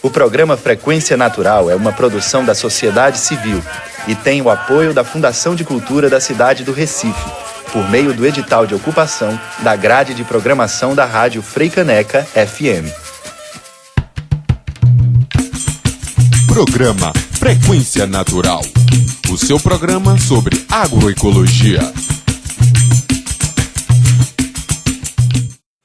O programa Frequência Natural é uma produção da sociedade civil e tem o apoio da Fundação de Cultura da cidade do Recife, por meio do edital de ocupação da grade de programação da Rádio Freicaneca FM. Programa Frequência Natural, o seu programa sobre agroecologia.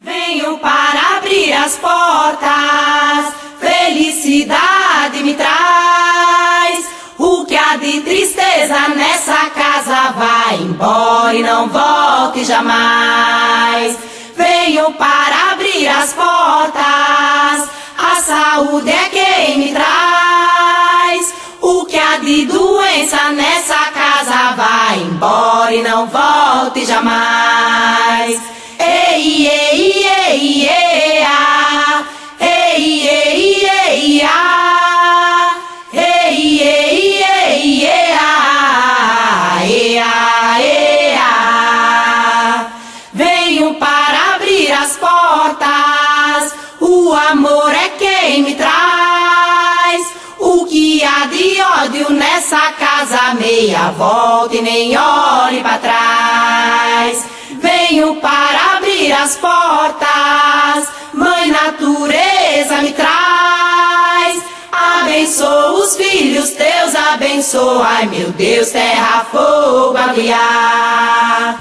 Venho para abrir as portas, felicidade me traz. O que há de tristeza nessa casa vai embora e não volte jamais. Venho para abrir as portas, a saúde é quem me traz. O que há de doença nessa casa vai embora e não volte jamais. Ei, ei, ei, ei, ah. Ei, ei, ei, ah. Ei, ei, ei, ei, ah. Ei, ah, ei, ah. Venho para abrir as portas, o amor é quem me traz. O que há de ódio nessa casa, meia volta e nem olhe para trás. Venho para abrir as portas, Mãe Natureza me traz. Abençoa os filhos teus, abençoa, ai meu Deus, terra, fogo, aguiar.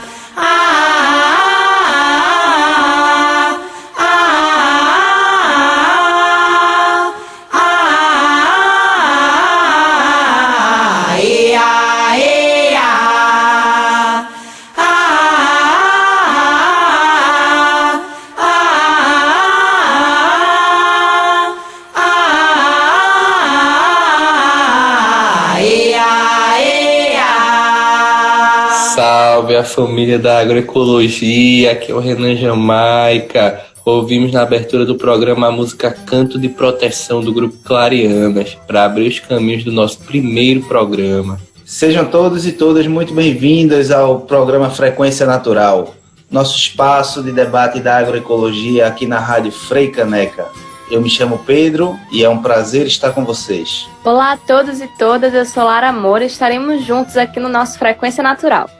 Salve a família da agroecologia, aqui é o Renan Jamaica. Ouvimos na abertura do programa a música Canto de Proteção do grupo Clarianas, para abrir os caminhos do nosso primeiro programa. Sejam todos e todas muito bem-vindas ao programa Frequência Natural, nosso espaço de debate da agroecologia aqui na Rádio Freicaneca. Eu me chamo Pedro e é um prazer estar com vocês. Olá a todos e todas, eu sou Lara Moura e estaremos juntos aqui no nosso Frequência Natural.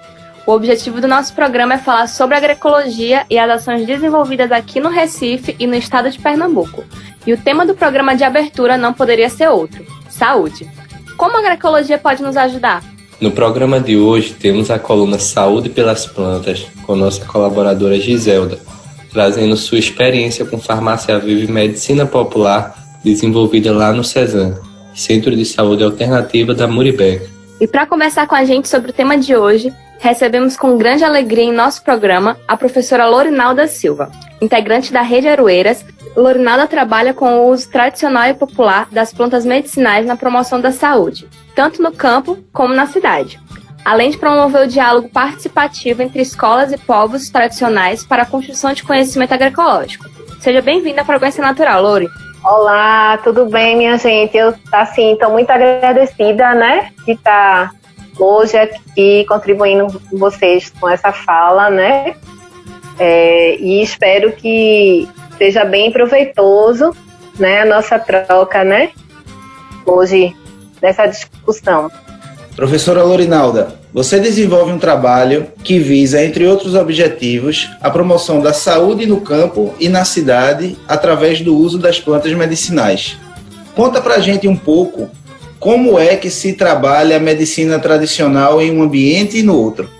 O objetivo do nosso programa é falar sobre agroecologia e as ações desenvolvidas aqui no Recife e no estado de Pernambuco. E o tema do programa de abertura não poderia ser outro: saúde. Como a agroecologia pode nos ajudar? No programa de hoje temos a coluna Saúde pelas Plantas, com nossa colaboradora Giselda, trazendo sua experiência com farmácia viva e medicina popular desenvolvida lá no CESAM, Centro de Saúde Alternativa da Muribeca. E para conversar com a gente sobre o tema de hoje, recebemos com grande alegria em nosso programa a professora Lorinalda Silva, integrante da Rede Aroeiras. Lorinalda trabalha com o uso tradicional e popular das plantas medicinais na promoção da saúde, tanto no campo como na cidade, além de promover o diálogo participativo entre escolas e povos tradicionais para a construção de conhecimento agroecológico. Seja bem-vinda à Frequência Natural, Lori. Olá, tudo bem, minha gente? Eu, estou muito agradecida, né, de estar hoje aqui contribuindo com vocês com essa fala, né, e espero que seja bem proveitoso, né, a nossa troca, né, hoje, nessa discussão. Professora Lorinalda, você desenvolve um trabalho que visa, entre outros objetivos, a promoção da saúde no campo e na cidade através do uso das plantas medicinais. Conta pra gente um pouco como é que se trabalha a medicina tradicional em um ambiente e no outro.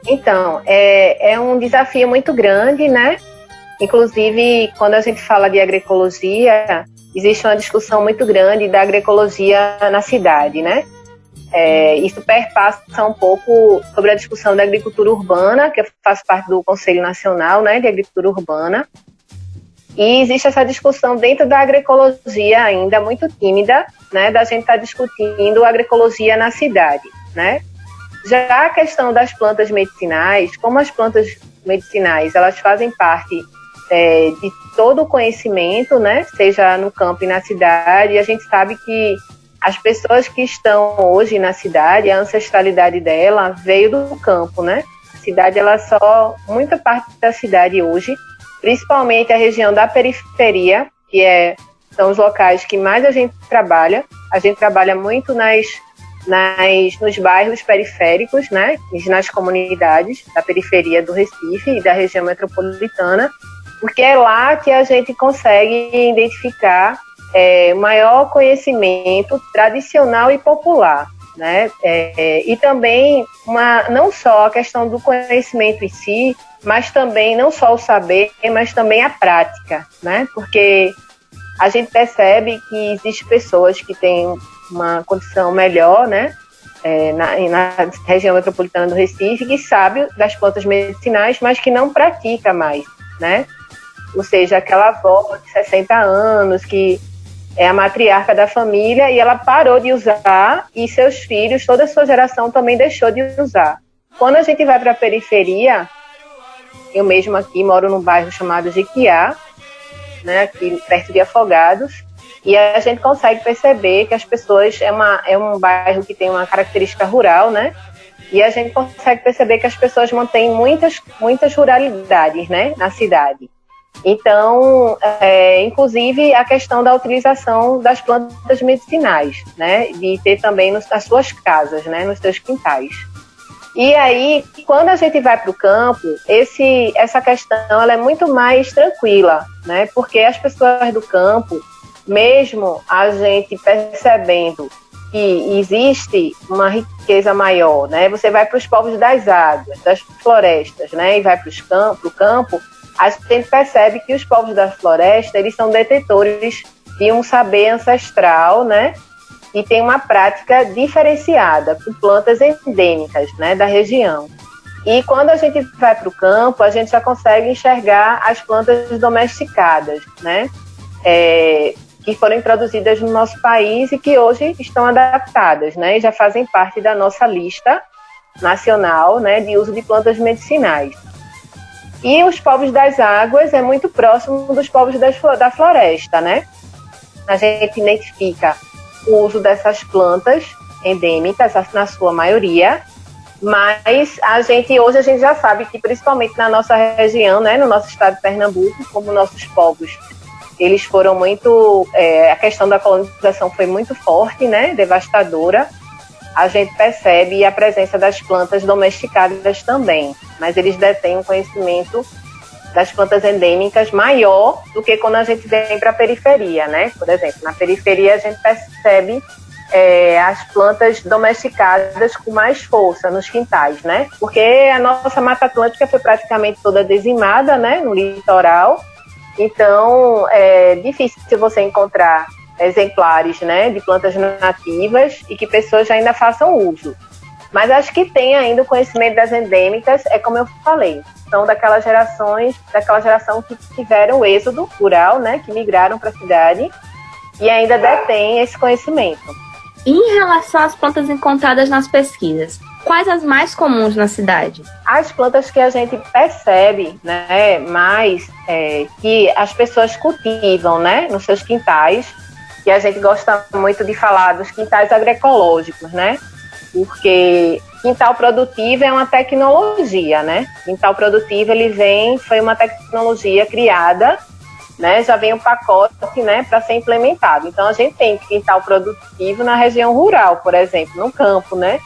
Então, é um desafio muito grande, né? Inclusive, quando a gente fala de agroecologia, existe uma discussão muito grande da agroecologia na cidade, né? Isso perpassa um pouco sobre a discussão da agricultura urbana, que eu faço parte do Conselho Nacional, né, de Agricultura Urbana. E existe essa discussão dentro da agroecologia ainda muito tímida, né, da gente estar discutindo a agroecologia na cidade, né? Já a questão das plantas medicinais, como as plantas medicinais, elas fazem parte de todo o conhecimento, né, seja no campo e na cidade, e a gente sabe que as pessoas que estão hoje na cidade, a ancestralidade dela veio do campo, né? A cidade, muita parte da cidade hoje, principalmente a região da periferia, que é são os locais que mais a gente trabalha. A gente trabalha muito nos bairros periféricos, né, nas comunidades da periferia do Recife e da região metropolitana, porque é lá que a gente consegue identificar maior conhecimento tradicional e popular, né? E também não só a questão do conhecimento em si, mas também não só o saber, mas também a prática, né? Porque a gente percebe que existem pessoas que têm uma condição melhor, né? Na região metropolitana do Recife, que sabe das plantas medicinais, mas que não pratica mais, né? Ou seja, aquela avó de 60 anos que é a matriarca da família e ela parou de usar e seus filhos, toda a sua geração também deixou de usar. Quando a gente vai para a periferia, eu mesmo aqui moro num bairro chamado Jequiá, né, aqui perto de Afogados, e a gente consegue perceber que as pessoas, é um bairro que tem uma característica rural, né, e a gente consegue perceber que as pessoas mantêm muitas ruralidades, né, na cidade. Então, inclusive a questão da utilização das plantas medicinais, né, de ter também nas suas casas, né, nos seus quintais. E aí, quando a gente vai para o campo, essa questão ela é muito mais tranquila, né, porque as pessoas do campo, mesmo a gente percebendo que existe uma riqueza maior, né, você vai para os povos das águas, das florestas, né, e vai para o campo, a gente percebe que os povos da floresta, eles são detentores de um saber ancestral, né? E tem uma prática diferenciada com plantas endêmicas, né, da região. E quando a gente vai para o campo, a gente já consegue enxergar as plantas domesticadas, né? Que foram introduzidas no nosso país e que hoje estão adaptadas, né? E já fazem parte da nossa lista nacional, né, de uso de plantas medicinais. E os povos das águas é muito próximo dos povos da floresta, né? A gente identifica o uso dessas plantas endêmicas, na sua maioria, mas hoje a gente já sabe que, principalmente na nossa região, né, no nosso estado de Pernambuco, como nossos povos, eles foram muito... a questão da colonização foi muito forte, né, devastadora. A gente percebe a presença das plantas domesticadas também, mas eles detêm um conhecimento das plantas endêmicas maior do que quando a gente vem para a periferia, né? Por exemplo, na periferia a gente percebe as plantas domesticadas com mais força nos quintais, né? Porque a nossa Mata Atlântica foi praticamente toda dizimada, né, no litoral, então é difícil você encontrar exemplares, né, de plantas nativas e que pessoas ainda façam uso. Mas acho que tem ainda o conhecimento das endêmicas, como eu falei, são daquela geração que tiveram o êxodo rural, né, que migraram para a cidade e ainda detém esse conhecimento. E em relação às plantas encontradas nas pesquisas, quais as mais comuns na cidade? As plantas que a gente percebe, né, mais que as pessoas cultivam, né, nos seus quintais, que a gente gosta muito de falar dos quintais agroecológicos, né? Porque quintal produtivo é uma tecnologia, né? Quintal produtivo, foi uma tecnologia criada, né? Já vem um pacote, né, para ser implementado. Então, a gente tem quintal produtivo na região rural, por exemplo, no campo, né?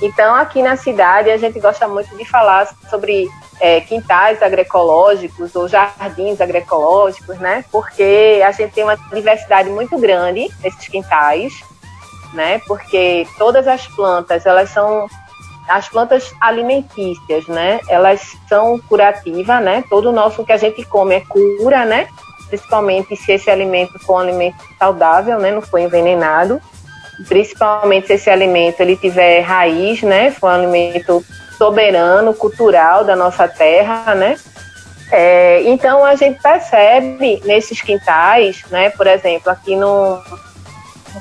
Então, aqui na cidade, a gente gosta muito de falar sobre quintais agroecológicos ou jardins agroecológicos, né? Porque a gente tem uma diversidade muito grande nesses quintais, né? Porque todas as plantas, elas são as plantas alimentícias, né? Elas são curativas, né? Todo o nosso que a gente come é cura, né? Principalmente se esse alimento for um alimento saudável, né? Não for envenenado. Principalmente se esse alimento ele tiver raiz, né? For um alimento soberano, cultural da nossa terra, né? Então a gente percebe nesses quintais, né? Por exemplo, aqui no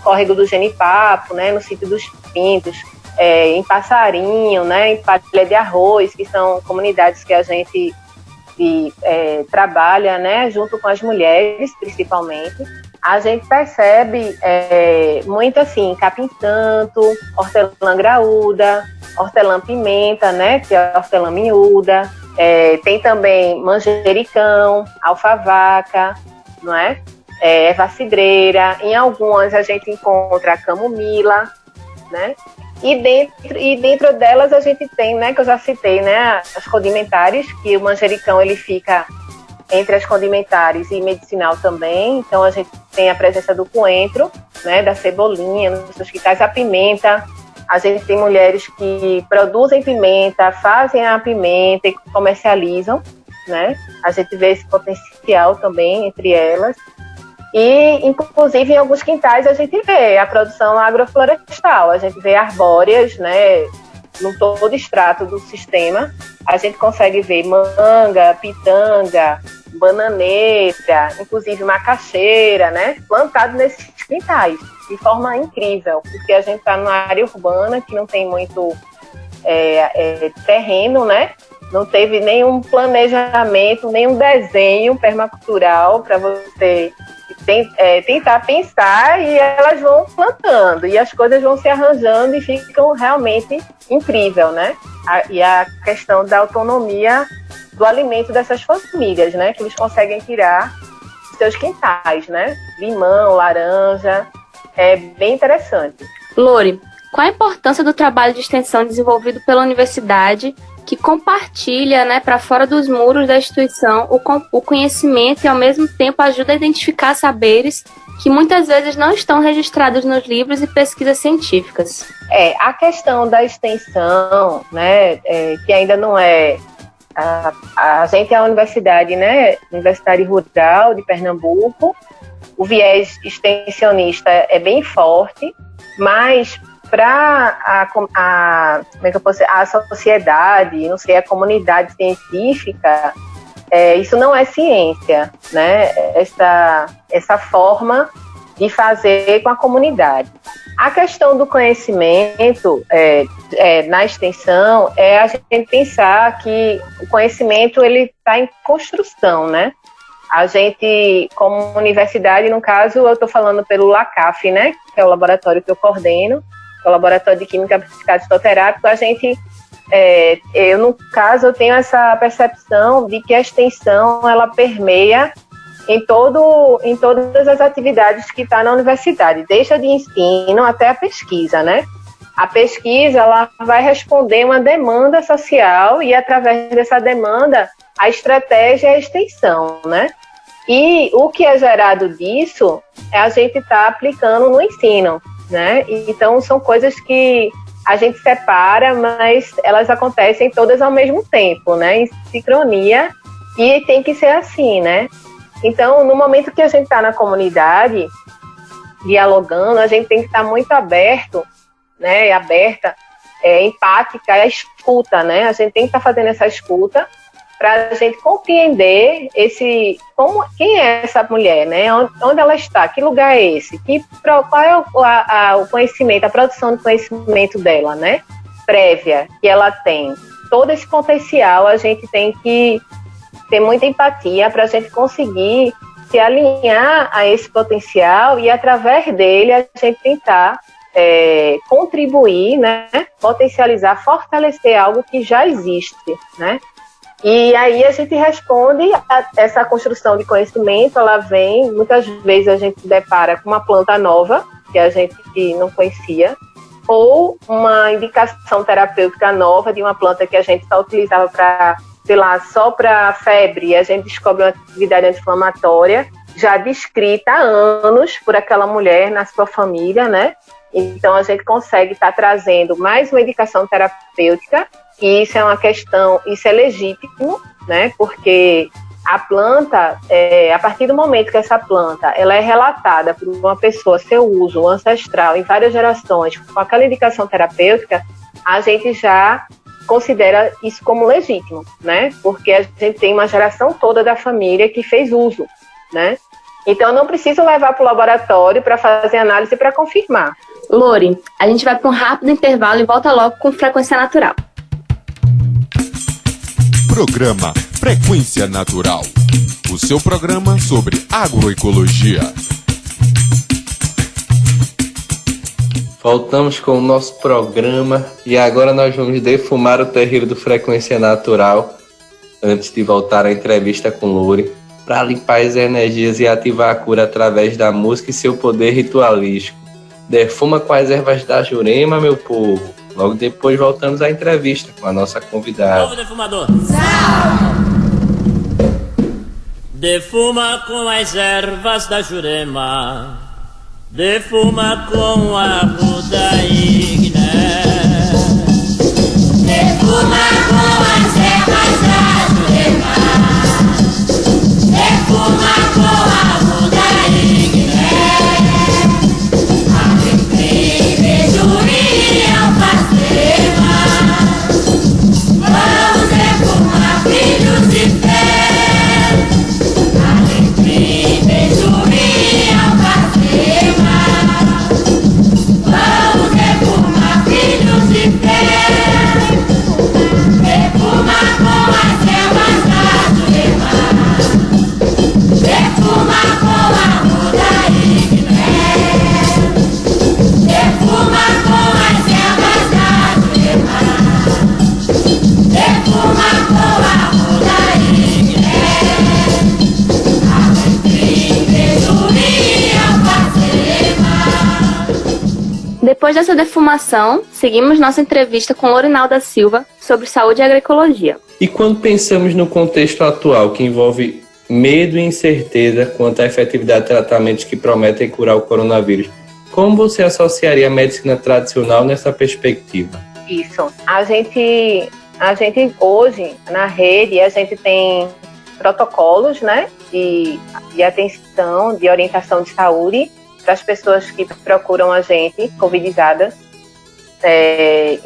córrego do Genipapo, né? No sítio dos Pintos, em Passarinho, né? Em Palha de Arroz, que são comunidades que a gente trabalha, né? Junto com as mulheres, principalmente. A gente percebe muito assim, capim-santo, hortelã graúda, hortelã-pimenta, né, que é a hortelã miúda, tem também manjericão, alfavaca, não é? erva cidreira, em algumas a gente encontra a camomila, né? E dentro delas a gente tem, né, que eu já citei, né, as condimentares, que o manjericão ele fica entre as condimentares e medicinal também. Então a gente tem a presença do coentro, né, da cebolinha, nos seus quintais, a pimenta. A gente tem mulheres que produzem pimenta, fazem a pimenta e comercializam, né? A gente vê esse potencial também entre elas. E, inclusive, em alguns quintais a gente vê a produção agroflorestal, a gente vê arbóreas, né, no todo extrato do sistema. A gente consegue ver manga, pitanga, bananeira, inclusive macaxeira, né, plantado nesses quintais, de forma incrível, porque a gente está numa área urbana que não tem muito terreno, né? Não teve nenhum planejamento, nenhum desenho permacultural para você tentar pensar, e elas vão plantando e as coisas vão se arranjando e ficam realmente incrível, né? E a questão da autonomia do alimento dessas famílias, né? Que eles conseguem tirar dos seus quintais, né? Limão, laranja, é bem interessante. Lori, qual a importância do trabalho de extensão desenvolvido pela universidade, que compartilha, né, para fora dos muros da instituição o conhecimento e, ao mesmo tempo, ajuda a identificar saberes que muitas vezes não estão registrados nos livros e pesquisas científicas? A questão da extensão, né, que ainda não é... A gente é a universidade, né, Universidade Rural de Pernambuco. O viés extensionista é bem forte, mas para a sociedade, não sei, a comunidade científica, isso não é ciência, né? Essa forma de fazer com a comunidade. A questão do conhecimento na extensão é a gente pensar que o conhecimento ele está em construção, né? A gente, como universidade, no caso, eu estou falando pelo LACAF, né? Que é o laboratório que eu coordeno, que é o Laboratório de Química Aplicada Fitoterápica. A gente, eu no caso, eu tenho essa percepção de que a extensão, ela permeia em todas as atividades que está na universidade, desde a de ensino até a pesquisa, né? A pesquisa, ela vai responder uma demanda social e, através dessa demanda, a estratégia é a extensão, né? E o que é gerado disso é a gente estar aplicando no ensino, né? Então, são coisas que a gente separa, mas elas acontecem todas ao mesmo tempo, né? Em sincronia, e tem que ser assim, né? Então, no momento que a gente está na comunidade, dialogando, a gente tem que estar muito aberto, né? Aberta, empática, à escuta, né? A gente tem que estar fazendo essa escuta para a gente compreender quem é essa mulher, né? Onde ela está, que lugar é esse, qual é o conhecimento, a produção de conhecimento dela, né? Prévia, que ela tem. Todo esse potencial a gente tem que ter muita empatia para a gente conseguir se alinhar a esse potencial e, através dele, a gente tentar contribuir, né? Potencializar, fortalecer algo que já existe, né? E aí a gente responde a essa construção de conhecimento, ela vem, muitas vezes a gente se depara com uma planta nova, que a gente não conhecia, ou uma indicação terapêutica nova de uma planta que a gente só utilizava para, sei lá, só para febre, e a gente descobre uma atividade anti-inflamatória já descrita há anos por aquela mulher na sua família, né? Então a gente consegue estar trazendo mais uma indicação terapêutica. E isso é uma questão, isso é legítimo, né? Porque a planta, a partir do momento que essa planta ela é relatada por uma pessoa, seu uso ancestral em várias gerações, com aquela indicação terapêutica, a gente já considera isso como legítimo, né? Porque a gente tem uma geração toda da família que fez uso, né? Então eu não preciso levar para o laboratório para fazer análise para confirmar. Lori, a gente vai para um rápido intervalo e volta logo com Frequência Natural. Programa Frequência Natural, o seu programa sobre agroecologia. Voltamos com o nosso programa e agora nós vamos defumar o terreiro do Frequência Natural antes de voltar à entrevista com Lori, para limpar as energias e ativar a cura através da música e seu poder ritualístico. Defuma com as ervas da Jurema, meu povo. Logo depois voltamos à entrevista com a nossa convidada. Salve, defumador! Defuma com as ervas da Jurema, defuma com a ruda igné. Defuma com as ervas da Jurema, defuma com a ruda igné. Alecrim, beijoim e alfazema, vamos defumar filhos de fé. Alecrim, beijoim e alfazema, vamos defumar filhos de fé. Defuma com as ervas da Jurema, defuma com a ruda igné. Defuma com as ervas da Jurema, defuma com a ruda igné. Alecrim, beijoim e alfazema. Depois dessa defumação, seguimos nossa entrevista com Lorinalda Silva sobre saúde e agroecologia. E quando pensamos no contexto atual, que envolve medo e incerteza quanto à efetividade de tratamentos que prometem curar o coronavírus, como você associaria a medicina tradicional nessa perspectiva? Isso. A gente hoje, na rede, a gente tem protocolos, né, de atenção, de orientação de saúde para as pessoas que procuram a gente, covidizadas.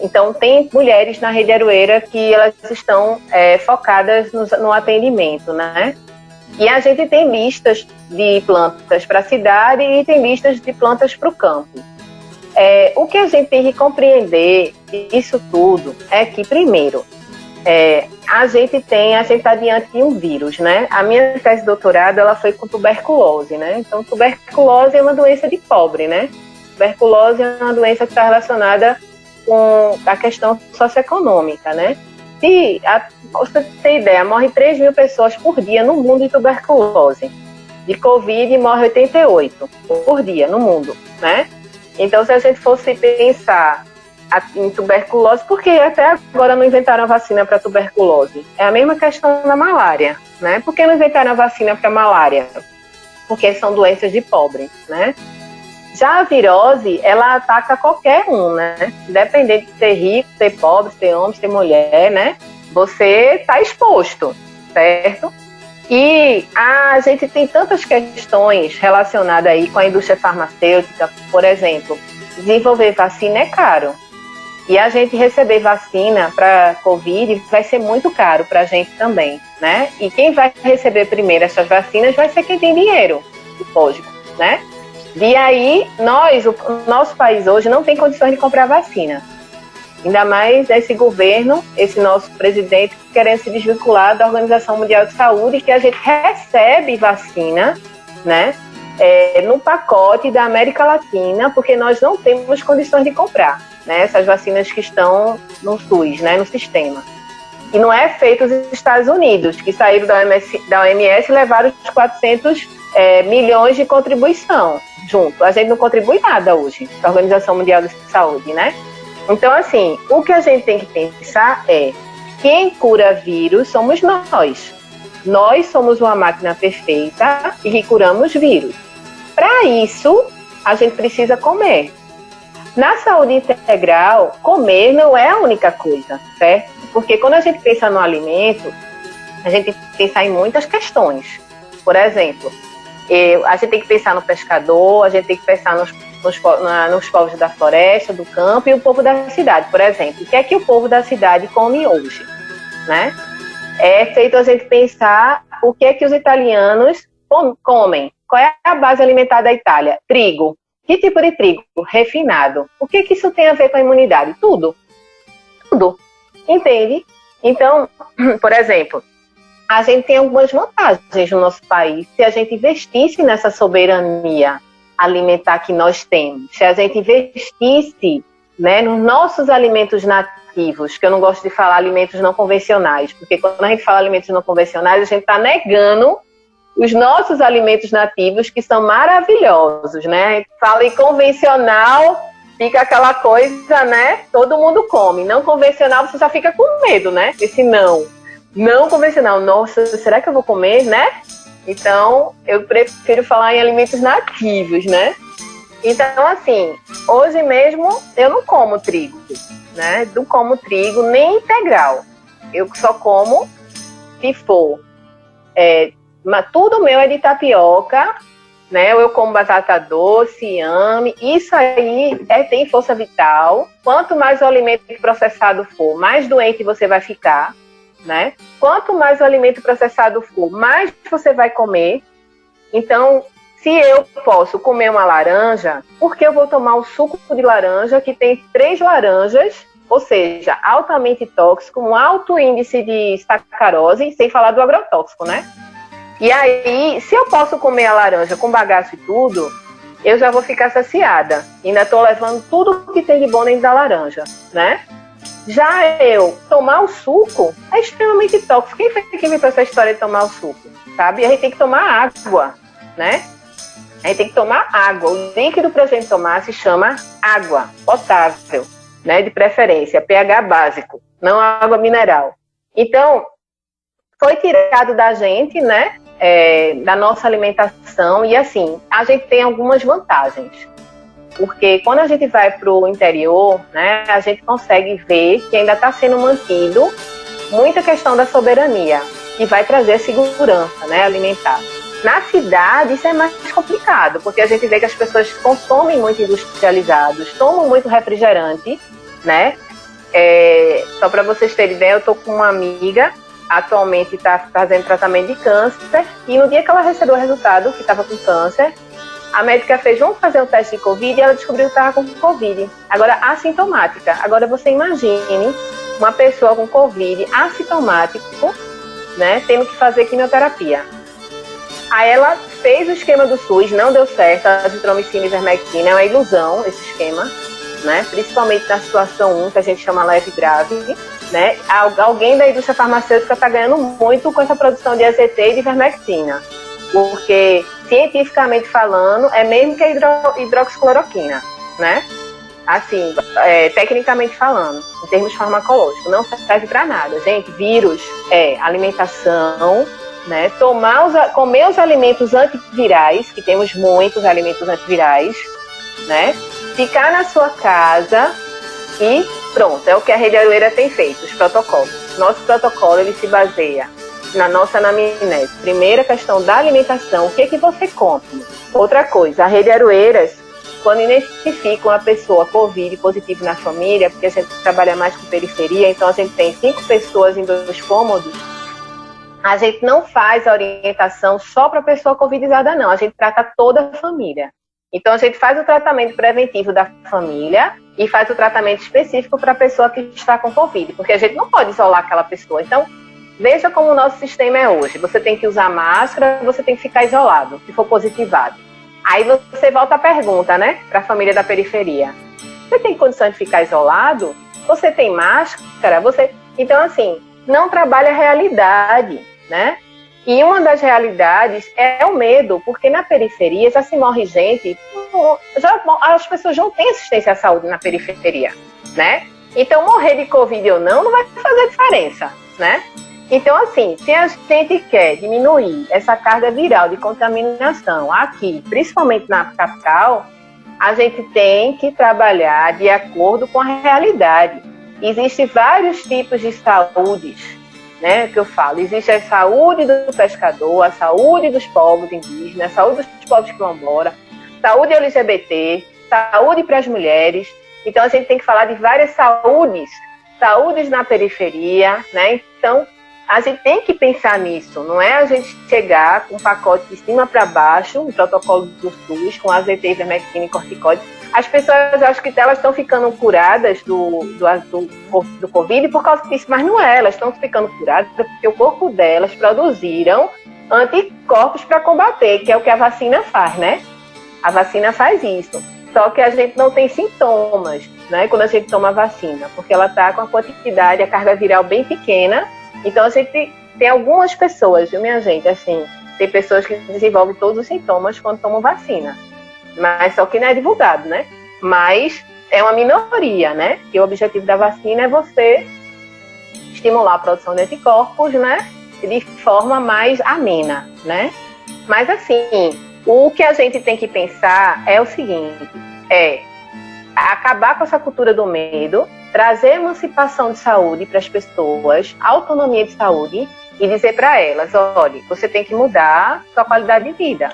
Então, tem mulheres na Rede Aroeira que elas estão focadas no atendimento, né? E a gente tem listas de plantas para a cidade e tem listas de plantas para o campo. O que a gente tem que compreender disso tudo é que, primeiro, a gente está diante de um vírus, né? A minha tese de doutorado, ela foi com tuberculose, né? Então, tuberculose é uma doença de pobre, né? Tuberculose é uma doença que está relacionada com a questão socioeconômica, né? Se você tem ideia, morre 3.000 pessoas por dia no mundo de tuberculose. De Covid morre 88 por dia no mundo, né? Então, se a gente fosse pensar em tuberculose, porque até agora não inventaram a vacina para tuberculose? É a mesma questão da malária, né? Por que não inventaram a vacina para malária? Porque são doenças de pobre, né? Já a virose, ela ataca qualquer um, né? Independente de ser rico, ser pobre, ser homem, ser mulher, né? Você está exposto, certo? E a gente tem tantas questões relacionadas aí com a indústria farmacêutica. Por exemplo, desenvolver vacina é caro. E a gente receber vacina para Covid vai ser muito caro para a gente também, né? E quem vai receber primeiro essas vacinas vai ser quem tem dinheiro, lógico, né? E aí, o nosso país hoje não tem condições de comprar vacina. Ainda mais esse governo, esse nosso presidente querendo se desvincular da Organização Mundial de Saúde, que a gente recebe vacina, né, no pacote da América Latina, porque nós não temos condições de comprar, né, essas vacinas que estão no SUS, né, no sistema. E não é feito os Estados Unidos, que saíram da OMS e levaram os 400 milhões de contribuição junto. A gente não contribui nada hoje para a Organização Mundial de Saúde, né? Então, assim, o que a gente tem que pensar é: quem cura vírus somos nós. Nós somos uma máquina perfeita e que curamos vírus. Para isso, a gente precisa comer. Na saúde integral, comer não é a única coisa, certo? Porque quando a gente pensa no alimento, a gente tem que pensar em muitas questões. Por exemplo, a gente tem que pensar no pescador, a gente tem que pensar nos povos da floresta, do campo e o povo da cidade, por exemplo. O que é que o povo da cidade come hoje, né? É feito a gente pensar o que é que os italianos comem. Qual é a base alimentar da Itália? Trigo. Que tipo de trigo? Refinado. O que isso tem a ver com a imunidade? Tudo. Tudo. Entende? Então, por exemplo, a gente tem algumas vantagens no nosso país se a gente investisse nessa soberania alimentar que nós temos. Se a gente investisse, né, nos nossos alimentos nativos, que eu não gosto de falar alimentos não convencionais, porque quando a gente fala alimentos não convencionais, a gente está negando os nossos alimentos nativos, que são maravilhosos, né? Fala em convencional, fica aquela coisa, né? Todo mundo come. Não convencional, você já fica com medo, né? Esse não convencional. Nossa, será que eu vou comer, né? Então, eu prefiro falar em alimentos nativos, né? Então, assim, hoje mesmo eu não como trigo, né? Não como trigo nem integral. Eu só como se for. Mas tudo meu é de tapioca, né? Eu como batata doce, inhame. Isso aí tem força vital. Quanto mais o alimento processado for, mais doente você vai ficar, né? Quanto mais o alimento processado for, mais você vai comer. Então, se eu posso comer uma laranja, por que eu vou tomar um suco de laranja que tem 3 laranjas, ou seja, altamente tóxico, um alto índice de sacarose, sem falar do agrotóxico, né? E aí, se eu posso comer a laranja com bagaço e tudo, eu já vou ficar saciada. Ainda estou levando tudo que tem de bom dentro da laranja, né? Já eu tomar o suco é extremamente tóxico. Quem foi que inventou essa história de tomar o suco? Sabe? A gente tem que tomar água, né? A gente tem que tomar água. O líquido para a gente tomar se chama água potável, né? De preferência, pH básico, não água mineral. Então, foi tirado da gente, né? Da nossa alimentação. E assim, a gente tem algumas vantagens. Porque quando a gente vai para o interior, né, a gente consegue ver que ainda está sendo mantido muita questão da soberania, que vai trazer segurança, né, alimentar. Na cidade, isso é mais complicado, porque a gente vê que as pessoas consomem muito industrializados, tomam muito refrigerante, né? Só para vocês terem ideia, eu estou com uma amiga, atualmente está fazendo tratamento de câncer, e no dia que ela recebeu o resultado, que estava com câncer, a médica fez, vamos fazer um teste de Covid, e ela descobriu que estava com Covid. Agora, assintomática. Agora, você imagine uma pessoa com Covid assintomático, né, tendo que fazer quimioterapia. Aí ela fez o esquema do SUS, não deu certo, a azitromicina e ivermectina, é uma ilusão esse esquema, né, principalmente na situação 1, que a gente chama leve e grave, né. Alguém da indústria farmacêutica está ganhando muito com essa produção de AZT e de ivermectina, porque, cientificamente falando, é mesmo que a hidroxicloroquina, né? Assim, tecnicamente falando, em termos farmacológicos, não serve para nada. Gente, vírus é alimentação, né? Comer os alimentos antivirais, que temos muitos alimentos antivirais, né? Ficar na sua casa e pronto, é o que a Rede Aroeira tem feito, os protocolos. Nosso protocolo, ele se baseia na nossa anamnese. Primeira questão da alimentação, o que você come? Outra coisa, a Rede Aroeiras, quando identifica uma pessoa Covid positivo na família, porque a gente trabalha mais com periferia, então a gente tem 5 pessoas em 2 cômodos, a gente não faz a orientação só para a pessoa covidizada, não. A gente trata toda a família. Então a gente faz o tratamento preventivo da família e faz o tratamento específico para a pessoa que está com Covid, porque a gente não pode isolar aquela pessoa. Então, veja como o nosso sistema é hoje. Você tem que usar máscara, você tem que ficar isolado, se for positivado. Aí você volta à pergunta, né, para a família da periferia. Você tem condição de ficar isolado? Você tem máscara? Então, assim, não trabalha a realidade, né? E uma das realidades é o medo, porque na periferia já se morre gente, as pessoas não têm assistência à saúde na periferia, né? Então, morrer de Covid ou não vai fazer diferença, né? Então, assim, se a gente quer diminuir essa carga viral de contaminação aqui, principalmente na capital, a gente tem que trabalhar de acordo com a realidade. Existem vários tipos de saúdes, né, que eu falo. Existe a saúde do pescador, a saúde dos povos indígenas, a saúde dos povos quilombola, saúde LGBT, saúde para as mulheres. Então, a gente tem que falar de várias saúdes na periferia, né? Então, a gente tem que pensar nisso, não é a gente chegar com um pacote de cima para baixo, um protocolo do SUS, com AZT, ivermectina e corticoide. As pessoas, acho que elas estão ficando curadas do Covid por causa disso, mas não é, elas estão ficando curadas porque o corpo delas produziram anticorpos para combater, que é o que a vacina faz, né? A vacina faz isso, só que a gente não tem sintomas, né, quando a gente toma a vacina, porque ela está com a carga viral bem pequena. Então, a gente tem algumas pessoas, viu, minha gente, assim, Tem pessoas que desenvolvem todos os sintomas quando tomam vacina. Mas só que não é divulgado, né? Mas é uma minoria, né? Que o objetivo da vacina é você estimular a produção de anticorpos, né? De forma mais amena, né? Mas assim, o que a gente tem que pensar é o seguinte, acabar com essa cultura do medo, trazer emancipação de saúde para as pessoas, autonomia de saúde e dizer para elas, olha, você tem que mudar sua qualidade de vida.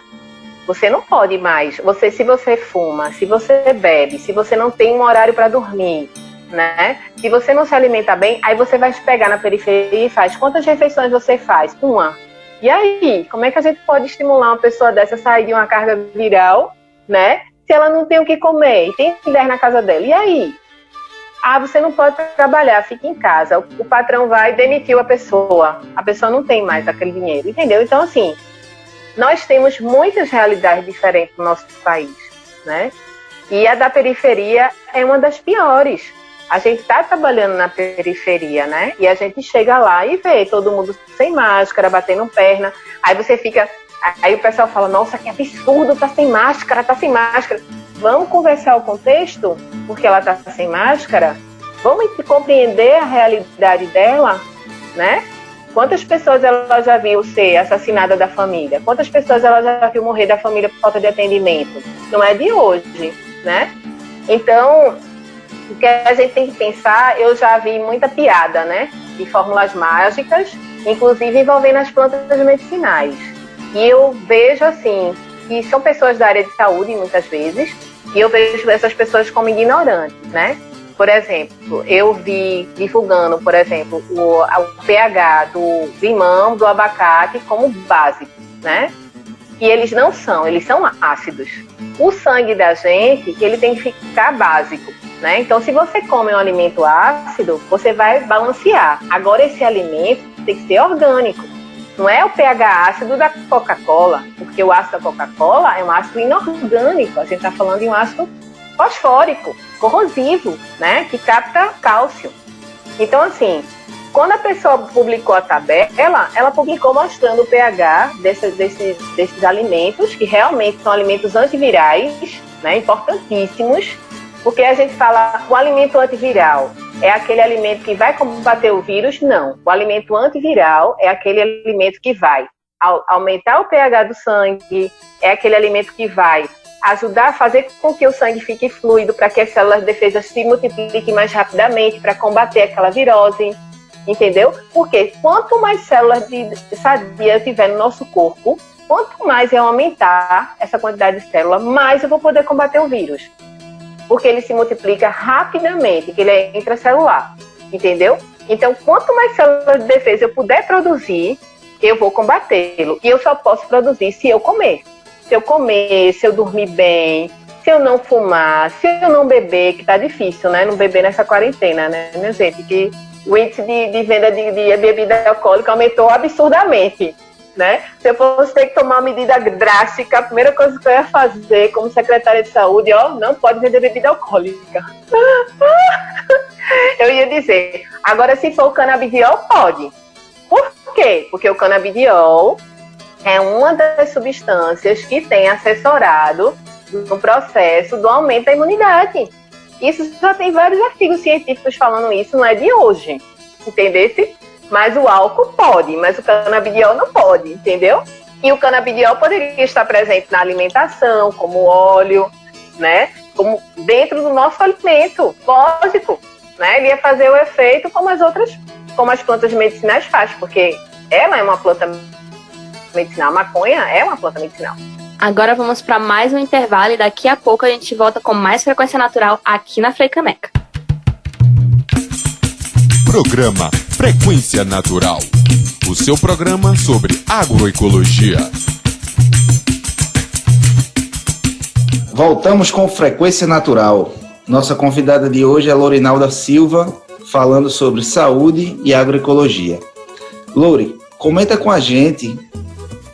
Você não pode mais, se você fuma, se você bebe, se você não tem um horário para dormir, né? Se você não se alimenta bem, aí você vai se pegar na periferia e faz. Quantas refeições você faz? Uma. E aí, como é que a gente pode estimular uma pessoa dessa a sair de uma carga viral, né? Se ela não tem o que comer e tem mulher na casa dela. E aí? Ah, você não pode trabalhar, fica em casa. O patrão vai demitir a pessoa não tem mais aquele dinheiro, entendeu? Então, assim, nós temos muitas realidades diferentes no nosso país, né? E a da periferia é uma das piores. A gente está trabalhando na periferia, né? E a gente chega lá e vê todo mundo sem máscara, batendo perna. Aí você fica... Aí o pessoal fala, nossa, que absurdo, tá sem máscara. Vamos conversar o contexto, porque ela tá sem máscara? Vamos compreender a realidade dela, né? Quantas pessoas ela já viu ser assassinada da família? Quantas pessoas ela já viu morrer da família por falta de atendimento? Não é de hoje, né? Então, o que a gente tem que pensar, eu já vi muita piada, né? De fórmulas mágicas, inclusive envolvendo as plantas medicinais. E eu vejo, assim, que são pessoas da área de saúde, muitas vezes, e eu vejo essas pessoas como ignorantes, né? Por exemplo, eu vi divulgando, por exemplo, o pH do limão, do abacate como básico, né? E eles não são, eles são ácidos. O sangue da gente, ele tem que ficar básico, né? Então, se você come um alimento ácido, você vai balancear. Agora, esse alimento tem que ser orgânico. Não é o pH ácido da Coca-Cola, porque o ácido da Coca-Cola é um ácido inorgânico. A gente está falando de um ácido fosfórico, corrosivo, né? Que capta cálcio. Então, assim, quando a pessoa publicou a tabela, ela publicou mostrando o pH desses alimentos, que realmente são alimentos antivirais, né? Importantíssimos, porque a gente fala, o alimento antiviral é aquele alimento que vai combater o vírus? Não. O alimento antiviral é aquele alimento que vai aumentar o pH do sangue, é aquele alimento que vai ajudar a fazer com que o sangue fique fluido para que as células de defesa se multipliquem mais rapidamente para combater aquela virose, entendeu? Porque quanto mais células de sadia eu tiver no nosso corpo, quanto mais eu aumentar essa quantidade de célula, mais eu vou poder combater o vírus. Porque ele se multiplica rapidamente, que ele é intracelular, entendeu? Então, quanto mais células de defesa eu puder produzir, eu vou combatê-lo. E eu só posso produzir se eu comer. Se eu comer, se eu dormir bem, se eu não fumar, se eu não beber, que tá difícil, né? Não beber nessa quarentena, né, minha gente? Que o índice de venda de bebida alcoólica aumentou absurdamente, né? Se eu fosse ter que tomar uma medida drástica, a primeira coisa que eu ia fazer como secretária de saúde, não pode vender bebida alcoólica. Eu ia dizer, agora se for o canabidiol, pode. Por quê? Porque o canabidiol é uma das substâncias que tem assessorado no processo do aumento da imunidade. Isso já tem vários artigos científicos falando isso, não é de hoje, entendesse? Mas o álcool pode, mas o canabidiol não pode, entendeu? E o canabidiol poderia estar presente na alimentação, como óleo, né? Como dentro do nosso alimento, lógico, né? Ele ia fazer o efeito como as plantas medicinais fazem, porque ela é uma planta medicinal, a maconha é uma planta medicinal. Agora vamos para mais um intervalo e daqui a pouco a gente volta com mais Frequência Natural aqui na Freicaneca. Programa Frequência Natural, o seu programa sobre agroecologia. Voltamos com Frequência Natural. Nossa convidada de hoje é Lorinalda Silva, falando sobre saúde e agroecologia. Lori, comenta com a gente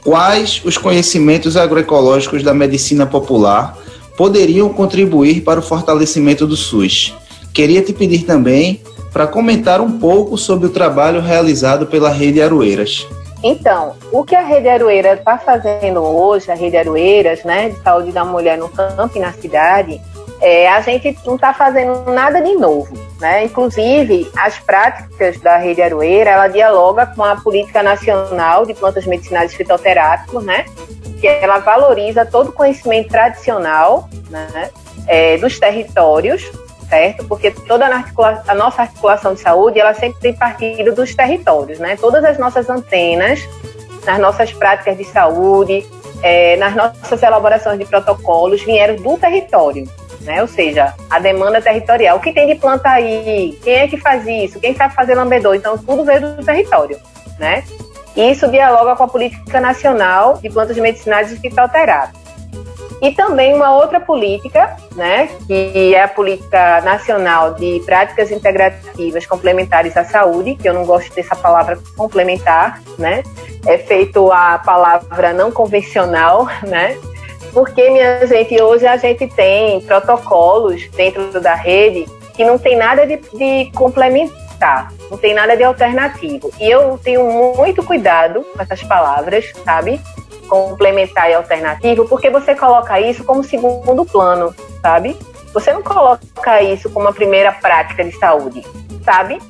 quais os conhecimentos agroecológicos da medicina popular poderiam contribuir para o fortalecimento do SUS. Queria te pedir também para comentar um pouco sobre o trabalho realizado pela Rede Aroeiras. Então, o que a Rede Aroeira está fazendo hoje, a Rede Aroeiras, né, de saúde da mulher no campo e na cidade, a gente não está fazendo nada de novo, né? Inclusive, as práticas da Rede Aroeira, ela dialoga com a Política Nacional de Plantas Medicinais e Fitoterápicos, né? Que ela valoriza todo o conhecimento tradicional, né, dos territórios, certo? Porque toda a nossa articulação de saúde, ela sempre tem partido dos territórios, né? Todas as nossas antenas, nas nossas práticas de saúde, nas nossas elaborações de protocolos, vieram do território, né? Ou seja, a demanda territorial. O que tem de planta aí? Quem é que faz isso? Quem sabe fazer lambedor? Então, tudo veio do território, né? E isso dialoga com a Política Nacional de Plantas Medicinais e Fitoterápicas. E também uma outra política, né, que é a Política Nacional de Práticas Integrativas Complementares à Saúde, que eu não gosto dessa palavra complementar, né, é feito a palavra não convencional, né, porque, minha gente, hoje a gente tem protocolos dentro da rede que não tem nada de complementar, não tem nada de alternativo. E eu tenho muito cuidado com essas palavras, sabe? Complementar e alternativo, porque você coloca isso como segundo plano, sabe? Você não coloca isso como a primeira prática de saúde, sabe?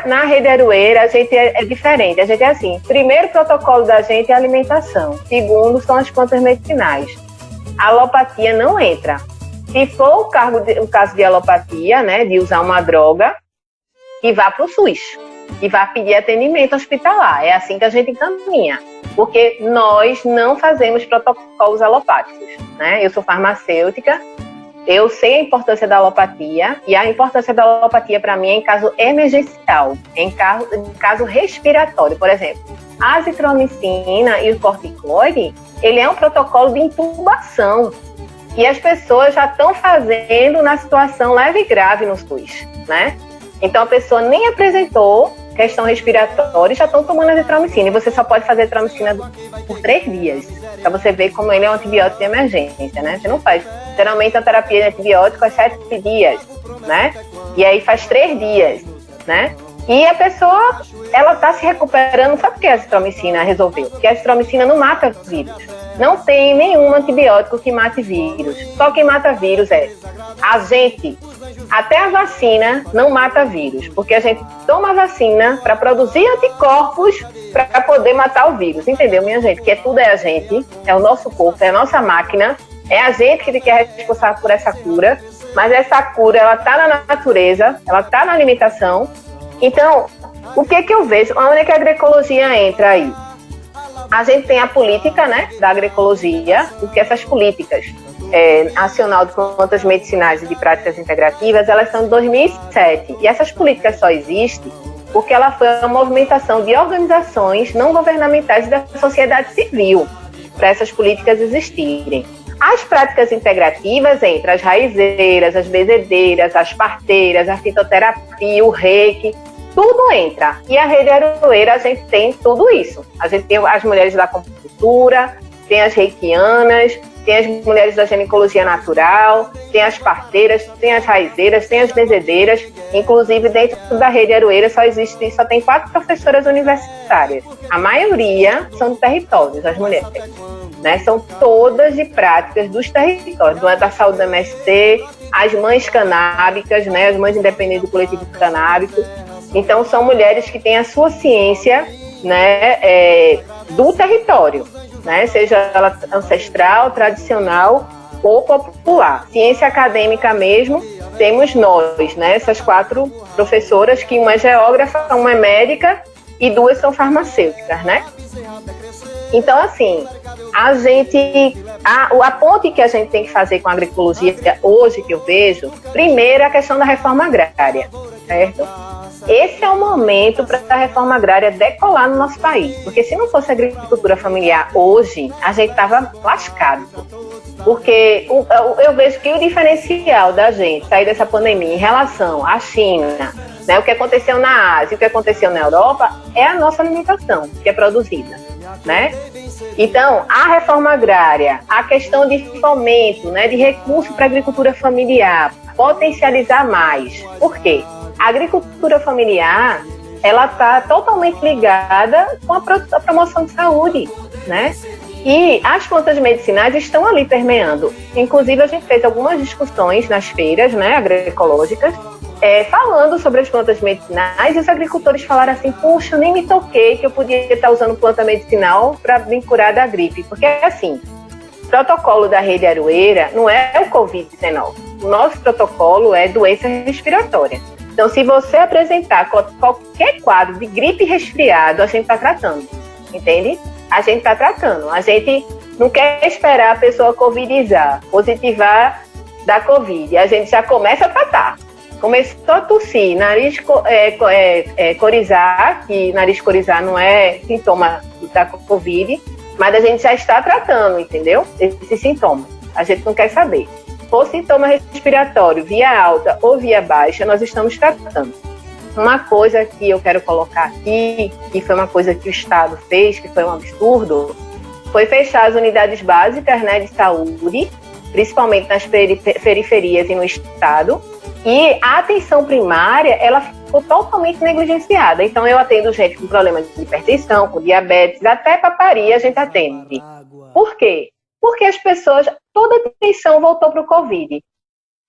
Na Rede Aroeira, a gente é diferente. A gente é assim, primeiro protocolo da gente é a alimentação, segundo são as plantas medicinais. A alopatia não entra. Se for o caso de alopatia, né, de usar uma droga, que vá para o SUS, que vá pedir atendimento hospitalar. É assim que a gente encaminha. Porque nós não fazemos protocolos alopáticos, né? Eu sou farmacêutica, eu sei a importância da alopatia, e a importância da alopatia para mim é em caso emergencial, em caso respiratório. Por exemplo, a azitromicina e o corticoide, ele é um protocolo de intubação, e as pessoas já estão fazendo na situação leve e grave no SUS, né? Então a pessoa nem apresentou questão respiratória e já estão tomando azitromicina. E você só pode fazer azitromicina por 3 dias. Para você ver como ele é um antibiótico de emergência, né? Você não faz. Geralmente a terapia de antibiótico é 7 dias, né? E aí faz 3 dias, né? E a pessoa, ela está se recuperando. Sabe por que a azitromicina resolveu? Porque a azitromicina não mata vírus. Não tem nenhum antibiótico que mate vírus. Só quem mata vírus é a gente. Até a vacina não mata vírus, porque a gente toma a vacina para produzir anticorpos para poder matar o vírus, entendeu, minha gente? Que tudo é a gente, é o nosso corpo, é a nossa máquina, é a gente que é responsável por essa cura, mas essa cura, ela está na natureza, ela está na alimentação. Então, o que eu vejo? Onde é que a agroecologia entra aí? A gente tem a política, né, da agroecologia, porque essas políticas Nacional de Plantas Medicinais e de Práticas Integrativas, elas são de 2007. E essas políticas só existem porque ela foi uma movimentação de organizações não governamentais e da sociedade civil para essas políticas existirem. As práticas integrativas entre as raizeiras, as bezedeiras, as parteiras, a fitoterapia, o reiki, tudo entra. E a Rede Aroeira, a gente tem tudo isso. A gente tem as mulheres da acupuntura, tem as reikianas, tem as mulheres da ginecologia natural, tem as parteiras, tem as raizeiras, tem as bezedeiras. Inclusive, dentro da Rede Aroeira só tem 4 professoras universitárias. A maioria são de territórios, as mulheres, né? São todas de práticas dos territórios, da saúde da MST, as mães canábicas, né? As mães independentes do coletivo canábico. Então, são mulheres que têm a sua ciência, né, do território, né? Seja ela ancestral, tradicional ou popular. Ciência acadêmica mesmo, temos nós, né? Essas 4 professoras, que uma é geógrafa, uma é médica e 2 são farmacêuticas, né? Então, assim, a ponte que a gente tem que fazer com a agroecologia hoje, que eu vejo, primeiro é a questão da reforma agrária, certo? Esse é o momento para a reforma agrária decolar no nosso país, porque se não fosse a agricultura familiar hoje, a gente estava lascado. Porque eu vejo que o diferencial da gente sair dessa pandemia em relação à China, né, o que aconteceu na Ásia, o que aconteceu na Europa, é a nossa alimentação que é produzida, né? Então, a reforma agrária, a questão de fomento, né, de recurso para a agricultura familiar, potencializar mais. Por quê? A agricultura familiar, ela está totalmente ligada com a promoção de saúde, né? E as plantas medicinais estão ali permeando. Inclusive, a gente fez algumas discussões nas feiras, né, agroecológicas, falando sobre as plantas medicinais, e os agricultores falaram assim: puxa, eu nem me toquei que eu podia estar usando planta medicinal para me curar da gripe. Porque, assim, o protocolo da Rede Aroeira não é o Covid-19. O nosso protocolo é doença respiratória. Então, se você apresentar qualquer quadro de gripe e resfriado, a gente está tratando, entende? A gente está tratando. A gente não quer esperar a pessoa covidizar, positivar da Covid. A gente já começa a tratar. Começou a tossir, nariz corizar, que nariz corizar não é sintoma da Covid, mas a gente já está tratando, entendeu? Esse sintoma. A gente não quer saber. For sintoma respiratório, via alta ou via baixa, nós estamos tratando. Uma coisa que eu quero colocar aqui, que foi uma coisa que o Estado fez, que foi um absurdo, foi fechar as unidades básicas, né, de saúde, principalmente nas periferias e no Estado, e a atenção primária, ela ficou totalmente negligenciada. Então, eu atendo gente com problema de hipertensão, com diabetes, até paparia a gente atende. Por quê? Porque as pessoas, toda a atenção voltou para o Covid.